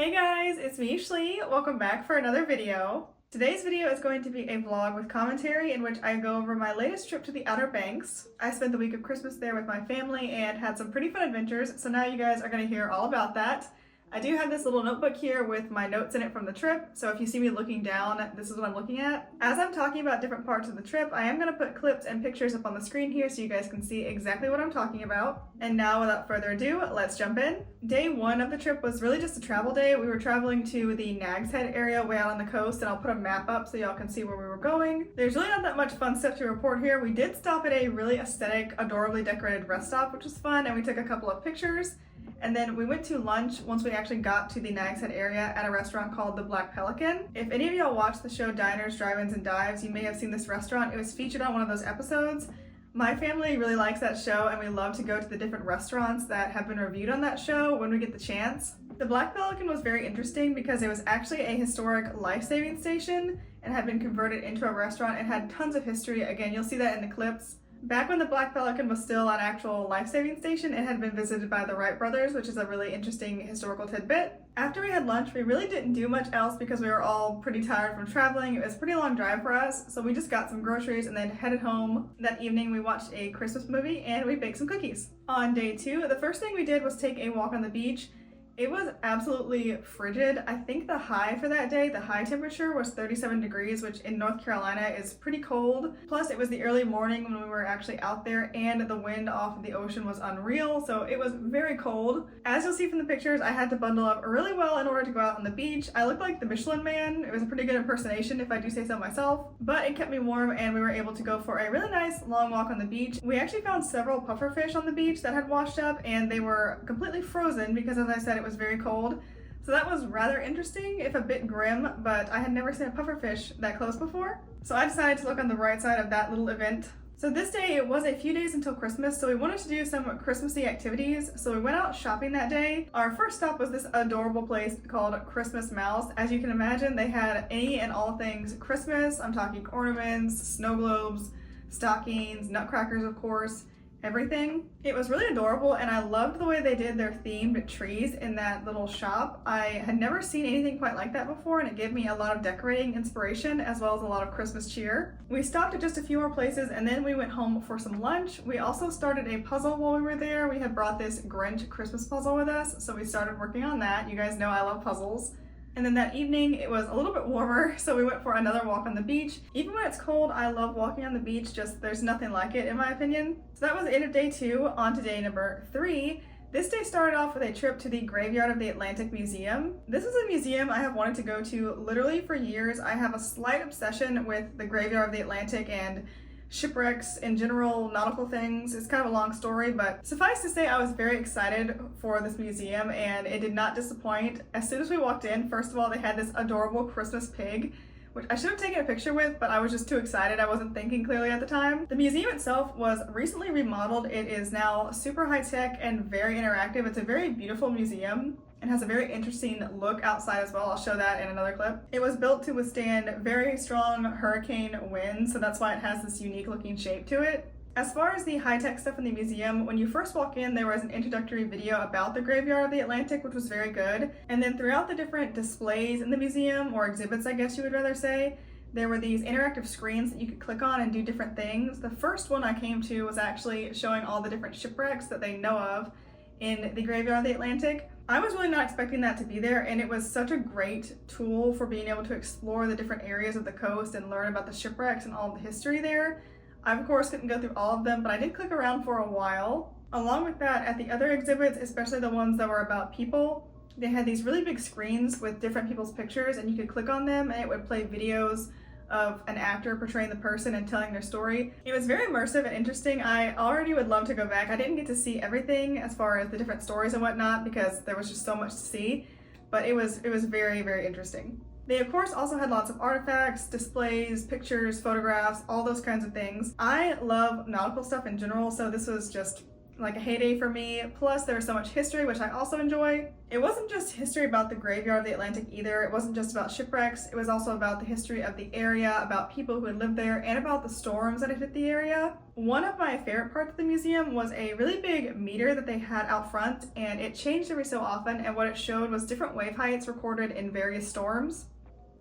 Hey guys, it's me, Schlee. Welcome back for another video. Today's video is going to be a vlog with commentary in which I go over my latest trip to the Outer Banks. I spent the week of Christmas there with my family and had some pretty fun adventures, so now you guys are going to hear all about that. I do have this little notebook here with my notes in it from the trip, so if you see me looking down, this is what I'm looking at. As I'm talking about different parts of the trip, I am going to put clips and pictures up on the screen here so you guys can see exactly what I'm talking about. And now, without further ado, let's jump in. Day one of the trip was really just a travel day. We were traveling to the Nags Head area way out on the coast, and I'll put a map up so y'all can see where we were going. There's really not that much fun stuff to report here. We did stop at a really aesthetic, adorably decorated rest stop, which was fun, and we took a couple of pictures. And then we went to lunch once we actually got to the Nags Head area at a restaurant called the Black Pelican. If any of y'all watched the show Diners, Drive-Ins, and Dives, you may have seen this restaurant. It was featured on one of those episodes. My family really likes that show, and we love to go to the different restaurants that have been reviewed on that show when we get the chance. The Black Pelican was very interesting because it was actually a historic life-saving station and had been converted into a restaurant. It had tons of history. Again, you'll see that in the clips. Back when the Black Pelican was still an actual life-saving station, it had been visited by the Wright Brothers, which is a really interesting historical tidbit. After we had lunch, we really didn't do much else because we were all pretty tired from traveling. It was a pretty long drive for us, so we just got some groceries and then headed home. That evening, we watched a Christmas movie and we baked some cookies. On day two, the first thing we did was take a walk on the beach. It was absolutely frigid. I think the high for that day, the high temperature was 37 degrees, which in North Carolina is pretty cold. Plus it was the early morning when we were actually out there and the wind off of the ocean was unreal, so it was very cold. As you'll see from the pictures, I had to bundle up really well in order to go out on the beach. I looked like the Michelin Man. It was a pretty good impersonation if I do say so myself, but it kept me warm and we were able to go for a really nice long walk on the beach. We actually found several pufferfish on the beach that had washed up and they were completely frozen because, as I said, it was very cold. So that was rather interesting, if a bit grim, but I had never seen a pufferfish that close before. So I decided to look on the right side of that little event. So this day, it was a few days until Christmas, so we wanted to do some Christmassy activities. So we went out shopping that day. Our first stop was this adorable place called Christmas Mouse. As you can imagine, they had any and all things Christmas. I'm talking ornaments, snow globes, stockings, nutcrackers, of course. Everything. It was really adorable, and I loved the way they did their themed trees in that little shop. I had never seen anything quite like that before, and it gave me a lot of decorating inspiration as well as a lot of Christmas cheer. We stopped at just a few more places and then we went home for some lunch. We also started a puzzle while we were there. We had brought this Grinch Christmas puzzle with us, so we started working on that. You guys know I love puzzles. And then that evening, it was a little bit warmer, so we went for another walk on the beach. Even when it's cold, I love walking on the beach, just there's nothing like it in my opinion. So that was the end of day two. On to day number three. This day started off with a trip to the Graveyard of the Atlantic Museum. This is a museum I have wanted to go to literally for years. I have a slight obsession with the Graveyard of the Atlantic and shipwrecks in general, nautical things. It's kind of a long story, but suffice to say I was very excited for this museum and it did not disappoint. As soon as we walked in, first of all, they had this adorable Christmas pig, which I should have taken a picture with, but I was just too excited. I wasn't thinking clearly at the time. The museum itself was recently remodeled. It is now super high tech and very interactive. It's a very beautiful museum and has a very interesting look outside as well. I'll show that in another clip. It was built to withstand very strong hurricane winds, so that's why it has this unique looking shape to it. As far as the high-tech stuff in the museum, when you first walk in, there was an introductory video about the Graveyard of the Atlantic, which was very good. And then throughout the different displays in the museum, or exhibits I guess you would rather say, there were these interactive screens that you could click on and do different things. The first one I came to was actually showing all the different shipwrecks that they know of in the Graveyard of the Atlantic. I was really not expecting that to be there, and it was such a great tool for being able to explore the different areas of the coast and learn about the shipwrecks and all the history there. I of course couldn't go through all of them, but I did click around for a while. Along with that, at the other exhibits, especially the ones that were about people, they had these really big screens with different people's pictures, and you could click on them and it would play videos of an actor portraying the person and telling their story. It was very immersive and interesting. I already would love to go back. I didn't get to see everything as far as the different stories and whatnot because there was just so much to see, but it was very, very interesting. They of course also had lots of artifacts, displays, pictures, photographs, all those kinds of things. I love nautical stuff in general, so this was just like a heyday for me. Plus there was so much history, which I also enjoy. It wasn't just history about the graveyard of the Atlantic either. It wasn't just about shipwrecks. It was also about the history of the area, about people who had lived there, and about the storms that had hit the area. One of my favorite parts of the museum was a really big meter that they had out front, and it changed every so often, and what it showed was different wave heights recorded in various storms.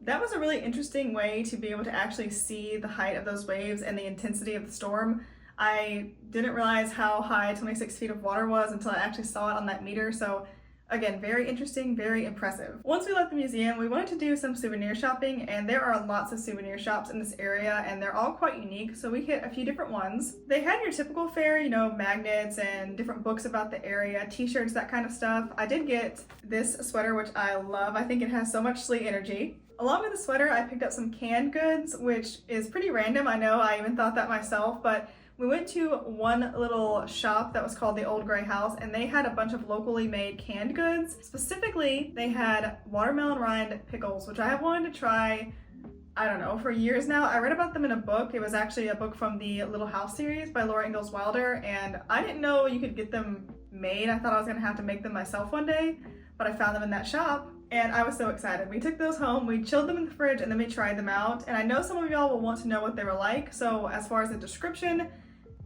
That was a really interesting way to be able to actually see the height of those waves and the intensity of the storm. I didn't realize how high 26 feet of water was until I actually saw it on that meter, so again, very interesting, very impressive. Once we left the museum, we wanted to do some souvenir shopping, and there are lots of souvenir shops in this area, and they're all quite unique, so we hit a few different ones. They had your typical fare, you know, magnets and different books about the area, t-shirts, that kind of stuff. I did get this sweater, which I love. I think it has so much Schlee energy. Along with the sweater, I picked up some canned goods, which is pretty random. I know, I even thought that myself, but we went to one little shop that was called the Old Gray House, and they had a bunch of locally made canned goods. Specifically, they had watermelon rind pickles, which I have wanted to try, I don't know, for years now. I read about them in a book. It was actually a book from the Little House series by Laura Ingalls Wilder, and I didn't know you could get them made. I thought I was gonna have to make them myself one day, but I found them in that shop. And I was so excited. We took those home, we chilled them in the fridge, and then we tried them out. And I know some of y'all will want to know what they were like. So as far as the description,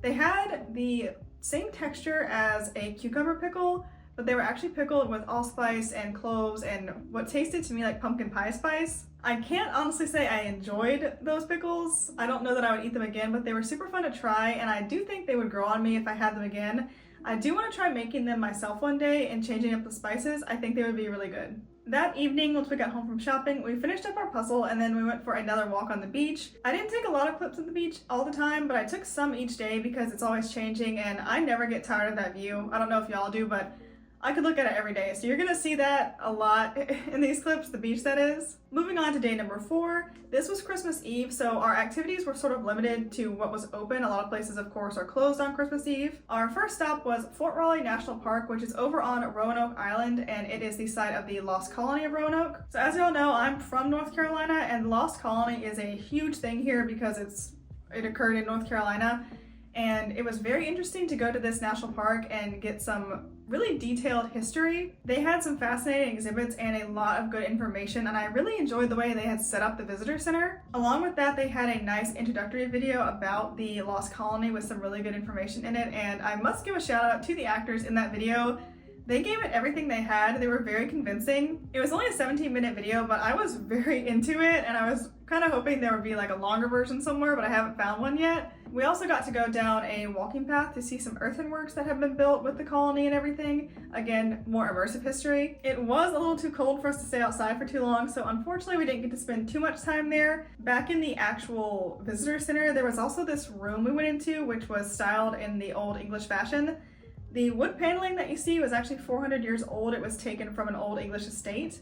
they had the same texture as a cucumber pickle, but they were actually pickled with allspice and cloves and what tasted to me like pumpkin pie spice. I can't honestly say I enjoyed those pickles. I don't know that I would eat them again, but they were super fun to try, and I do think they would grow on me if I had them again. I do want to try making them myself one day and changing up the spices. I think they would be really good. That evening, once we got home from shopping, we finished up our puzzle and then we went for another walk on the beach. I didn't take a lot of clips of the beach all the time, but I took some each day because it's always changing and I never get tired of that view. I don't know if y'all do, but I could look at it every day. So you're gonna see that a lot in these clips, the beach that is. Moving on to day number 4. This was Christmas Eve, so our activities were sort of limited to what was open. A lot of places, of course, are closed on Christmas Eve. Our first stop was Fort Raleigh National Park, which is over on Roanoke Island, and it is the site of the Lost Colony of Roanoke. So as y'all know, I'm from North Carolina, and the Lost Colony is a huge thing here because it occurred in North Carolina. And it was very interesting to go to this national park and get some really detailed history. They had some fascinating exhibits and a lot of good information, and I really enjoyed the way they had set up the visitor center. Along with that, they had a nice introductory video about the Lost Colony with some really good information in it, and I must give a shout out to the actors in that video. They gave it everything they had. They were very convincing. It was only a 17-minute video, but I was very into it, and I was kind of hoping there would be like a longer version somewhere, but I haven't found one yet. We also got to go down a walking path to see some earthenworks that have been built with the colony and everything. Again, more immersive history. It was a little too cold for us to stay outside for too long, so unfortunately we didn't get to spend too much time there. Back in the actual visitor center, there was also this room we went into, which was styled in the old English fashion. The wood paneling that you see was actually 400 years old. It was taken from an old English estate.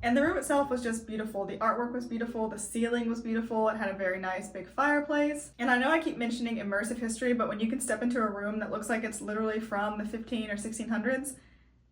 And the room itself was just beautiful. The artwork was beautiful, the ceiling was beautiful, it had a very nice big fireplace. And I know I keep mentioning immersive history, but when you can step into a room that looks like it's literally from the 15 or 1600s,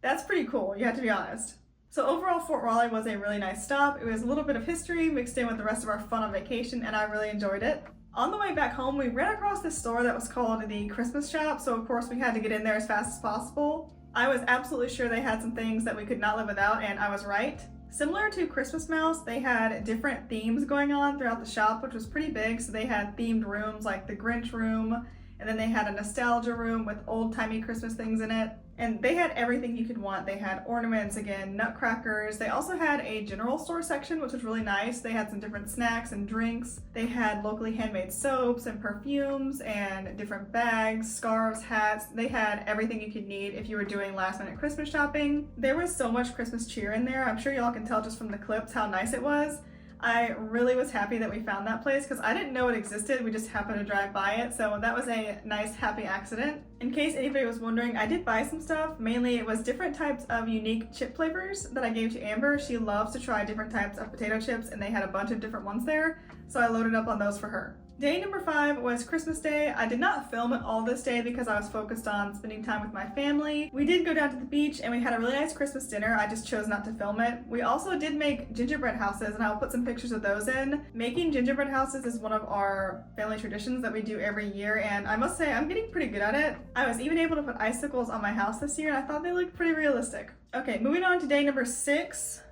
that's pretty cool, you have to be honest. So overall, Fort Raleigh was a really nice stop. It was a little bit of history mixed in with the rest of our fun on vacation, and I really enjoyed it. On the way back home, we ran across this store that was called the Christmas Shop, so of course we had to get in there as fast as possible. I was absolutely sure they had some things that we could not live without, and I was right. Similar to Christmas Mouse, they had different themes going on throughout the shop, which was pretty big. So they had themed rooms like the Grinch room, and then they had a nostalgia room with old-timey Christmas things in it. And they had everything you could want. They had ornaments, again, nutcrackers. They also had a general store section, which was really nice. They had some different snacks and drinks. They had locally handmade soaps and perfumes and different bags, scarves, hats. They had everything you could need if you were doing last-minute Christmas shopping. There was so much Christmas cheer in there. I'm sure y'all can tell just from the clips how nice it was. I really was happy that we found that place because I didn't know it existed. We just happened to drive by it, so that was a nice, happy accident. In case anybody was wondering, I did buy some stuff. Mainly it was different types of unique chip flavors that I gave to Amber. She loves to try different types of potato chips, and they had a bunch of different ones there, so I loaded up on those for her. Day number 5 was Christmas Day. I did not film it all this day because I was focused on spending time with my family. We did go down to the beach and we had a really nice Christmas dinner. I just chose not to film it. We also did make gingerbread houses, and I'll put some pictures of those in. Making gingerbread houses is one of our family traditions that we do every year, and I must say I'm getting pretty good at it. I was even able to put icicles on my house this year and I thought they looked pretty realistic. Okay, moving on to day number 6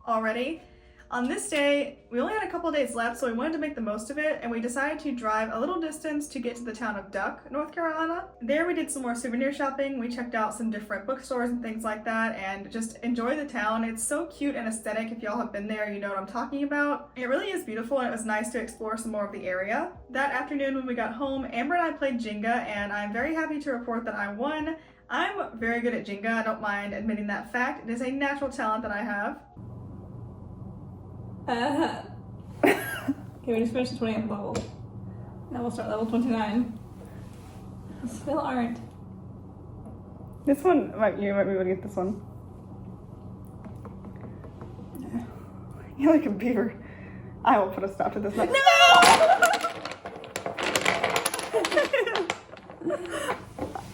already. On this day, we only had a couple days left, so we wanted to make the most of it, and we decided to drive a little distance to get to the town of Duck, North Carolina. There we did some more souvenir shopping. We checked out some different bookstores and things like that, and just enjoy the town. It's so cute and aesthetic. If y'all have been there, you know what I'm talking about. It really is beautiful, and it was nice to explore some more of the area. That afternoon when we got home, Amber and I played Jenga, and I'm very happy to report that I won. I'm very good at Jenga. I don't mind admitting that fact. It is a natural talent that I have. Okay, we just finished the 20th level. Now we'll start level 29. Still aren't. This one, you might be able to get this one. You're like a beaver. I will put a stop to this. No!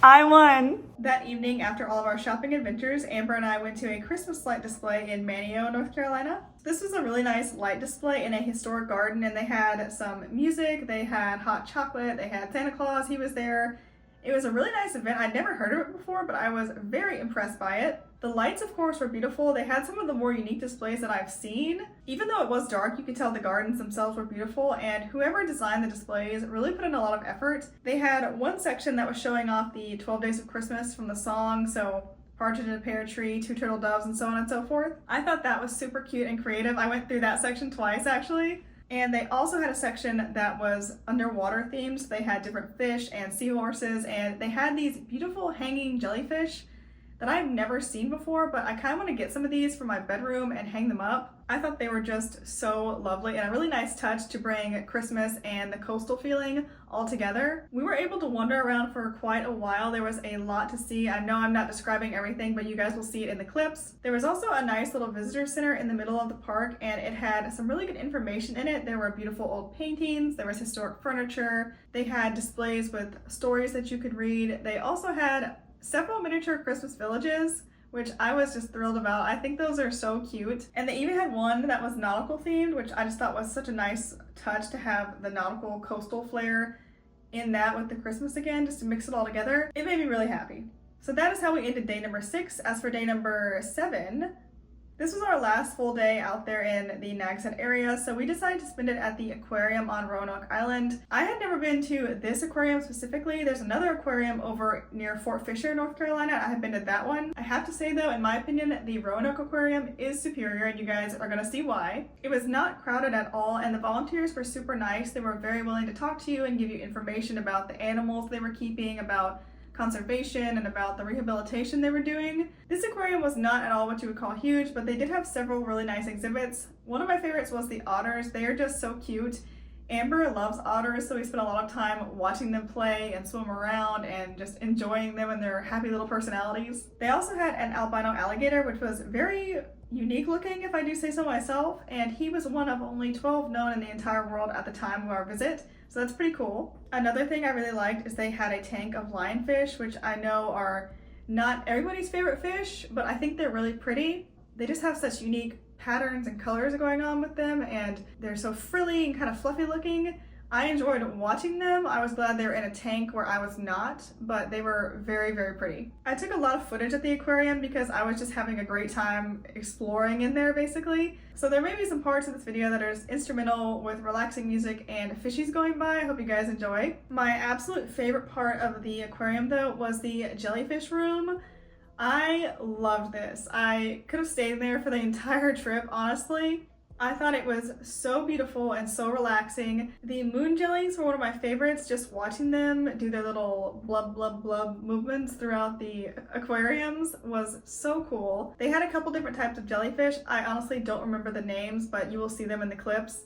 I won! That evening, after all of our shopping adventures, Amber and I went to a Christmas light display in Manteo, North Carolina. This was a really nice light display in a historic garden, and they had some music, they had hot chocolate, they had Santa Claus, he was there. It was a really nice event. I'd never heard of it before, but I was very impressed by it. The lights, of course, were beautiful. They had some of the more unique displays that I've seen. Even though it was dark, you could tell the gardens themselves were beautiful, and whoever designed the displays really put in a lot of effort. They had one section that was showing off the 12 Days of Christmas from the song, so Partridge in a Pear Tree, Two Turtle Doves, and so on and so forth. I thought that was super cute and creative. I went through that section twice, actually. And they also had a section that was underwater themed. So they had different fish and seahorses, and they had these beautiful hanging jellyfish that I've never seen before, but I kind of want to get some of these for my bedroom and hang them up. I thought they were just so lovely and a really nice touch to bring Christmas and the coastal feeling all together. We were able to wander around for quite a while. There was a lot to see. I know I'm not describing everything, but you guys will see it in the clips. There was also a nice little visitor center in the middle of the park, and it had some really good information in it. There were beautiful old paintings, there was historic furniture, they had displays with stories that you could read. They also had several miniature Christmas villages, which I was just thrilled about. I think those are so cute. And they even had one that was nautical themed, which I just thought was such a nice touch to have the nautical coastal flair in that with the Christmas again, just to mix it all together. It made me really happy. So that is how we ended day number 6. As for day number 7, this was our last full day out there in the Nags Head area, so we decided to spend it at the aquarium on Roanoke Island. I had never been to this aquarium specifically. There's another aquarium over near Fort Fisher, North Carolina. I have been to that one. I have to say though, in my opinion, the Roanoke Aquarium is superior, and you guys are gonna see why. It was not crowded at all, and the volunteers were super nice. They were very willing to talk to you and give you information about the animals they were keeping, about conservation, and about the rehabilitation they were doing. This aquarium was not at all what you would call huge, but they did have several really nice exhibits. One of my favorites was the otters. They are just so cute. Amber loves otters, so we spent a lot of time watching them play and swim around and just enjoying them and their happy little personalities. They also had an albino alligator, which was very unique looking, if I do say so myself, and he was one of only 12 known in the entire world at the time of our visit. So that's pretty cool. Another thing I really liked is they had a tank of lionfish, which I know are not everybody's favorite fish, but I think they're really pretty. They just have such unique patterns and colors going on with them, and they're so frilly and kind of fluffy looking. I enjoyed watching them. I was glad they were in a tank where I was not, but they were very, very pretty. I took a lot of footage at the aquarium because I was just having a great time exploring in there, basically. So there may be some parts of this video that are just instrumental with relaxing music and fishies going by. I hope you guys enjoy. My absolute favorite part of the aquarium though was the jellyfish room. I loved this. I could have stayed there for the entire trip, honestly. I thought it was so beautiful and so relaxing. The moon jellies were one of my favorites. Just watching them do their little blub blub blub movements throughout the aquariums was so cool. They had a couple different types of jellyfish. I honestly don't remember the names, but you will see them in the clips.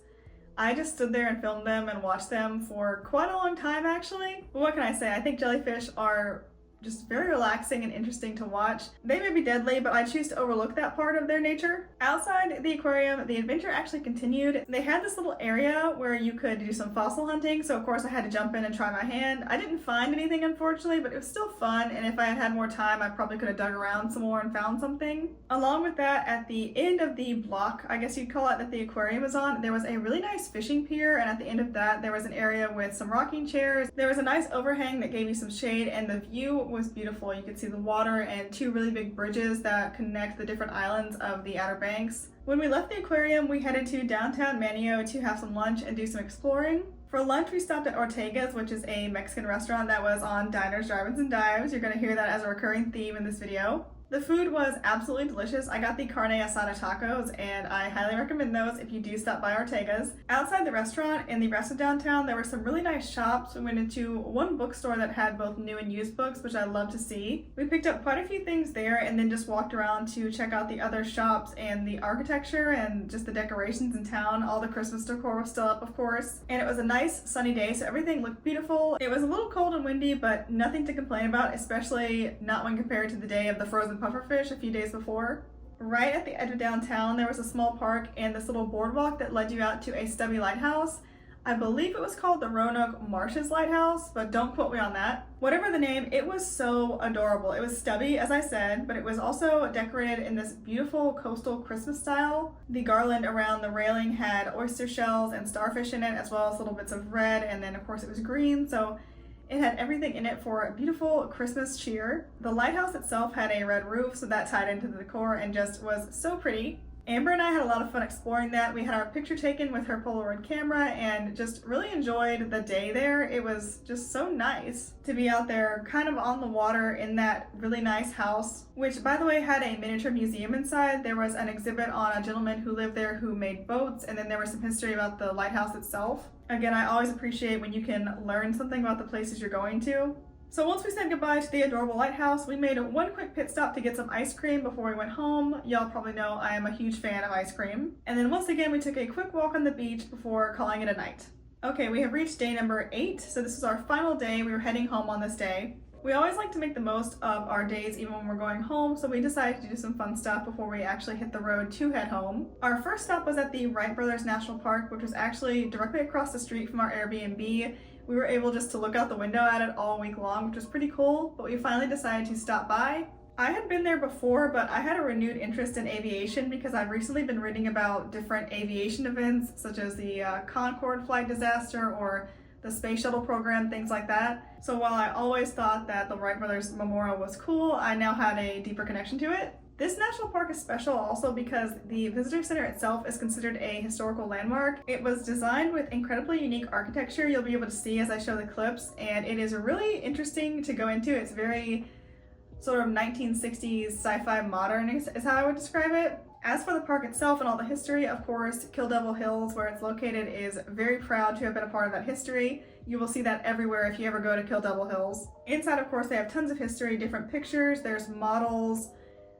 I just stood there and filmed them and watched them for quite a long time actually. But what can I say? I think jellyfish are just very relaxing and interesting to watch. They may be deadly, but I choose to overlook that part of their nature. Outside the aquarium, the adventure actually continued. They had this little area where you could do some fossil hunting, so of course I had to jump in and try my hand. I didn't find anything, unfortunately, but it was still fun, and if I had had more time, I probably could have dug around some more and found something. Along with that, at the end of the block, I guess you'd call it, that the aquarium was on, there was a really nice fishing pier, and at the end of that, there was an area with some rocking chairs. There was a nice overhang that gave you some shade, and the view was beautiful. You could see the water and two really big bridges that connect the different islands of the Outer Banks. When we left the aquarium, we headed to downtown Manteo to have some lunch and do some exploring. For lunch, we stopped at Tortuga's, which is a Mexican restaurant that was on Diners, Drive-Ins, and Dives. You're going to hear that as a recurring theme in this video. The food was absolutely delicious. I got the carne asada tacos, and I highly recommend those if you do stop by Ortega's. Outside the restaurant, in the rest of downtown, there were some really nice shops. We went into one bookstore that had both new and used books, which I love to see. We picked up quite a few things there and then just walked around to check out the other shops and the architecture and just the decorations in town. All the Christmas decor was still up, of course. And it was a nice sunny day, so everything looked beautiful. It was a little cold and windy, but nothing to complain about, especially not when compared to the day of the frozen pufferfish a few days before. Right at the edge of downtown, there was a small park and this little boardwalk that led you out to a stubby lighthouse. I believe it was called the Roanoke Marshes Lighthouse, but don't quote me on that. Whatever the name, it was so adorable. It was stubby, as I said, but it was also decorated in this beautiful coastal Christmas style. The garland around the railing had oyster shells and starfish in it, as well as little bits of red, and then of course it was green, so it had everything in it for a beautiful Christmas cheer. The lighthouse itself had a red roof, so that tied into the decor and just was so pretty. Amber and I had a lot of fun exploring that. We had our picture taken with her Polaroid camera and just really enjoyed the day there. It was just so nice to be out there kind of on the water in that really nice house, which by the way had a miniature museum inside. There was an exhibit on a gentleman who lived there who made boats, and then there was some history about the lighthouse itself. Again, I always appreciate when you can learn something about the places you're going to. So once we said goodbye to the adorable lighthouse, we made one quick pit stop to get some ice cream before we went home. Y'all probably know I am a huge fan of ice cream. And then once again, we took a quick walk on the beach before calling it a night. Okay, we have reached day number 8, so this is our final day. We were heading home on this day. We always like to make the most of our days even when we're going home, so we decided to do some fun stuff before we actually hit the road to head home. Our first stop was at the Wright Brothers National Park, which was actually directly across the street from our Airbnb. We were able just to look out the window at it all week long, which was pretty cool, but we finally decided to stop by. I had been there before, but I had a renewed interest in aviation because I've recently been reading about different aviation events, such as the Concorde flight disaster or the space shuttle program, things like that. So while I always thought that the Wright Brothers Memorial was cool, I now had a deeper connection to it. This national park is special also because the visitor center itself is considered a historical landmark. It was designed with incredibly unique architecture you'll be able to see as I show the clips, and it is really interesting to go into. It's very sort of 1960s sci-fi modern is how I would describe it. As for the park itself and all the history, of course, Kill Devil Hills, where it's located, is very proud to have been a part of that history. You will see that everywhere if you ever go to Kill Devil Hills. Inside, of course, they have tons of history, different pictures, there's models.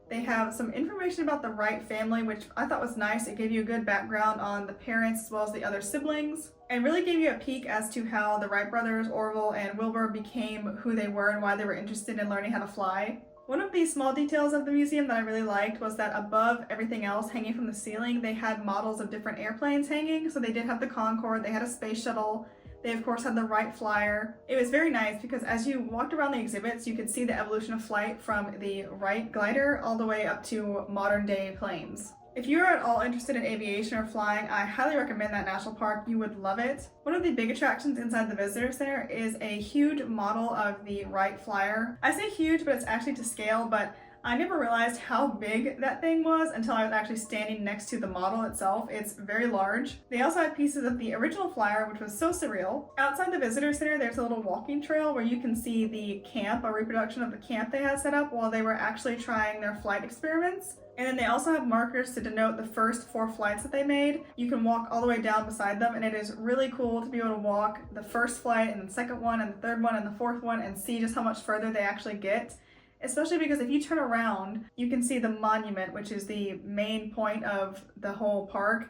They have some information about the Wright family, which I thought was nice. It gave you a good background on the parents as well as the other siblings, and really gave you a peek as to how the Wright brothers, Orville and Wilbur, became who they were and why they were interested in learning how to fly. One of the small details of the museum that I really liked was that above everything else hanging from the ceiling, they had models of different airplanes hanging. So they did have the Concorde, they had a space shuttle, they of course had the Wright Flyer. It was very nice because as you walked around the exhibits, you could see the evolution of flight from the Wright glider all the way up to modern day planes. If you're at all interested in aviation or flying, I highly recommend that national park. You would love it. One of the big attractions inside the visitor center is a huge model of the Wright Flyer. I say huge, but it's actually to scale, but I never realized how big that thing was until I was actually standing next to the model itself. It's very large. They also had pieces of the original flyer, which was so surreal. Outside the visitor center, there's a little walking trail where you can see the camp, a reproduction of the camp they had set up while they were actually trying their flight experiments. And then they also have markers to denote the first 4 flights that they made. You can walk all the way down beside them, and it is really cool to be able to walk the first flight and the second one and the third one and the fourth one and see just how much further they actually get. Especially because if you turn around, you can see the monument, which is the main point of the whole park.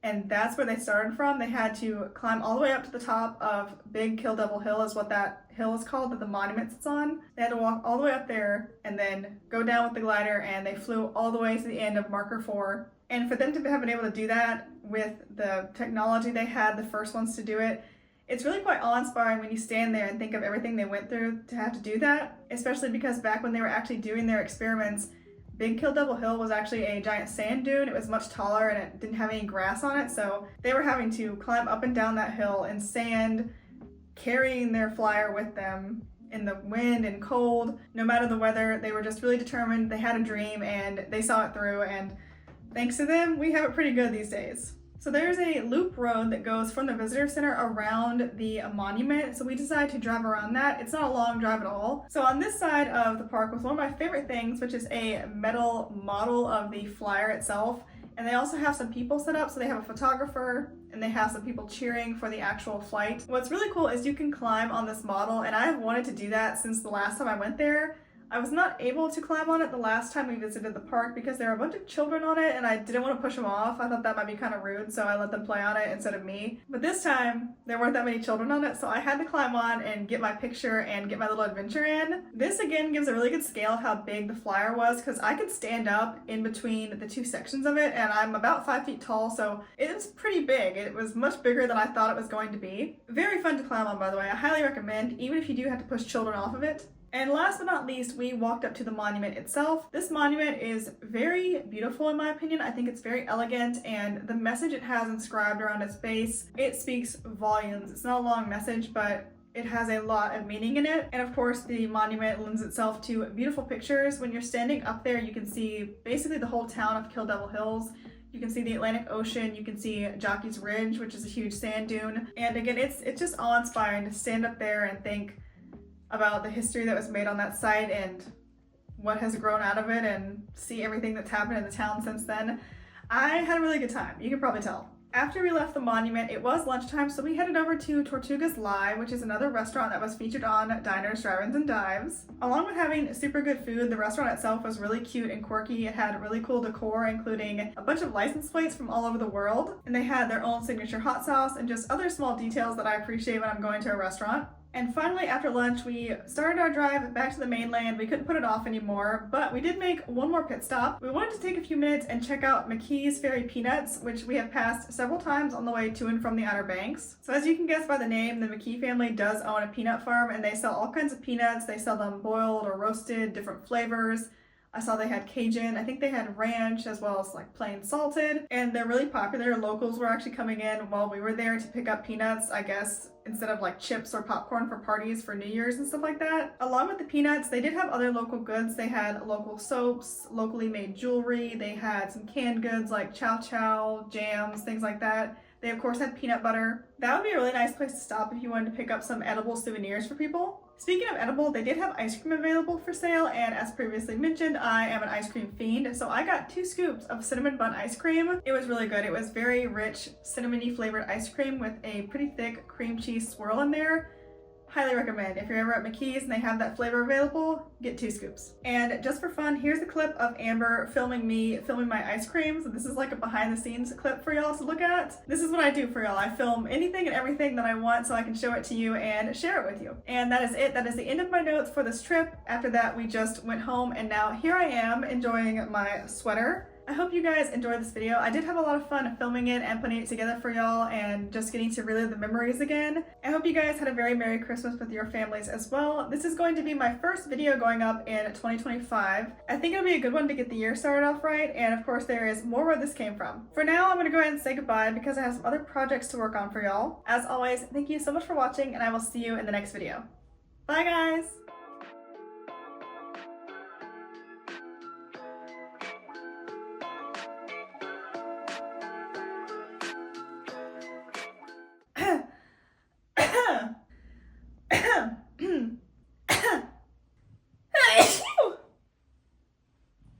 and that's where they started from. They had to climb all the way up to the top of Big Kill Devil Hill is what that hill is called that the monument sits on. They had to walk all the way up there and then go down with the glider, and they flew all the way to the end of Marker 4. And for them to have been able to do that with the technology they had, the first ones to do it, it's really quite awe-inspiring when you stand there and think of everything they went through to have to do that, especially because back when they were actually doing their experiments, Big Kill Devil Hill was actually a giant sand dune. It was much taller and it didn't have any grass on it, so they were having to climb up and down that hill in sand, carrying their flyer with them in the wind and cold. No matter the weather, they were just really determined. They had a dream and they saw it through, and thanks to them, we have it pretty good these days. So there's a loop road that goes from the visitor center around the monument, so we decided to drive around that. It's not a long drive at all. So on this side of the park was one of my favorite things, which is a metal model of the flyer itself. And they also have some people set up, so they have a photographer and they have some people cheering for the actual flight. What's really cool is you can climb on this model, and I have wanted to do that since the last time I went there. I was not able to climb on it the last time we visited the park because there were a bunch of children on it and I didn't want to push them off. I thought that might be kind of rude, so I let them play on it instead of me. But this time, there weren't that many children on it, so I had to climb on and get my picture and get my little adventure in. This again gives a really good scale of how big the flyer was, because I could stand up in between the two sections of it, and I'm about 5 feet tall, so it was pretty big. It was much bigger than I thought it was going to be. Very fun to climb on, by the way. I highly recommend, even if you do have to push children off of it. And last but not least, we walked up to the monument itself. This monument is very beautiful in my opinion. I think it's very elegant, and the message it has inscribed around its base, it speaks volumes. It's not a long message, but it has a lot of meaning in it. And of course, the monument lends itself to beautiful pictures. When you're standing up there, you can see basically the whole town of Kill Devil Hills. You can see the Atlantic Ocean, you can see Jockey's Ridge, which is a huge sand dune. And again, it's just awe-inspiring to stand up there and think about the history that was made on that site and what has grown out of it, and see everything that's happened in the town since then. I had a really good time, you can probably tell. After we left the monument, it was lunchtime, so we headed over to Tortuga's Lie, which is another restaurant that was featured on Diners, Drive-Ins, and Dives. Along with having super good food, the restaurant itself was really cute and quirky. It had really cool decor, including a bunch of license plates from all over the world, and they had their own signature hot sauce and just other small details that I appreciate when I'm going to a restaurant. And finally, after lunch, we started our drive back to the mainland. We couldn't put it off anymore, but we did make one more pit stop. We wanted to take a few minutes and check out McKee's Fairy Peanuts, which we have passed several times on the way to and from the Outer Banks. So as you can guess by the name, the McKee family does own a peanut farm, and they sell all kinds of peanuts. They sell them boiled or roasted, different flavors. I saw they had Cajun, I think they had ranch, as well as like plain salted, and they're really popular. Locals were actually coming in while we were there to pick up peanuts, I guess, instead of like chips or popcorn for parties for New Year's and stuff like that. Along with the peanuts, they did have other local goods. They had local soaps, locally made jewelry, they had some canned goods like chow chow, jams, things like that. They of course had peanut butter. That would be a really nice place to stop if you wanted to pick up some edible souvenirs for people. Speaking of edible, they did have ice cream available for sale, and as previously mentioned, I am an ice cream fiend, so I got 2 scoops of cinnamon bun ice cream. It was really good. It was very rich, cinnamony flavored ice cream with a pretty thick cream cheese swirl in there. Highly recommend. If you're ever at McKee's and they have that flavor available, get 2 scoops. And just for fun, here's a clip of Amber filming me filming my ice cream. So this is like a behind the scenes clip for y'all to look at. This is what I do for y'all. I film anything and everything that I want so I can show it to you and share it with you. And that is it. That is the end of my notes for this trip. After that, we just went home, and now here I am enjoying my sweater. I hope you guys enjoyed this video. I did have a lot of fun filming it and putting it together for y'all and just getting to relive the memories again. I hope you guys had a very Merry Christmas with your families as well. This is going to be my first video going up in 2025. I think it'll be a good one to get the year started off right, and of course there is more where this came from. For now, I'm gonna go ahead and say goodbye because I have some other projects to work on for y'all. As always, thank you so much for watching, and I will see you in the next video. Bye guys!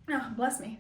Oh, bless me.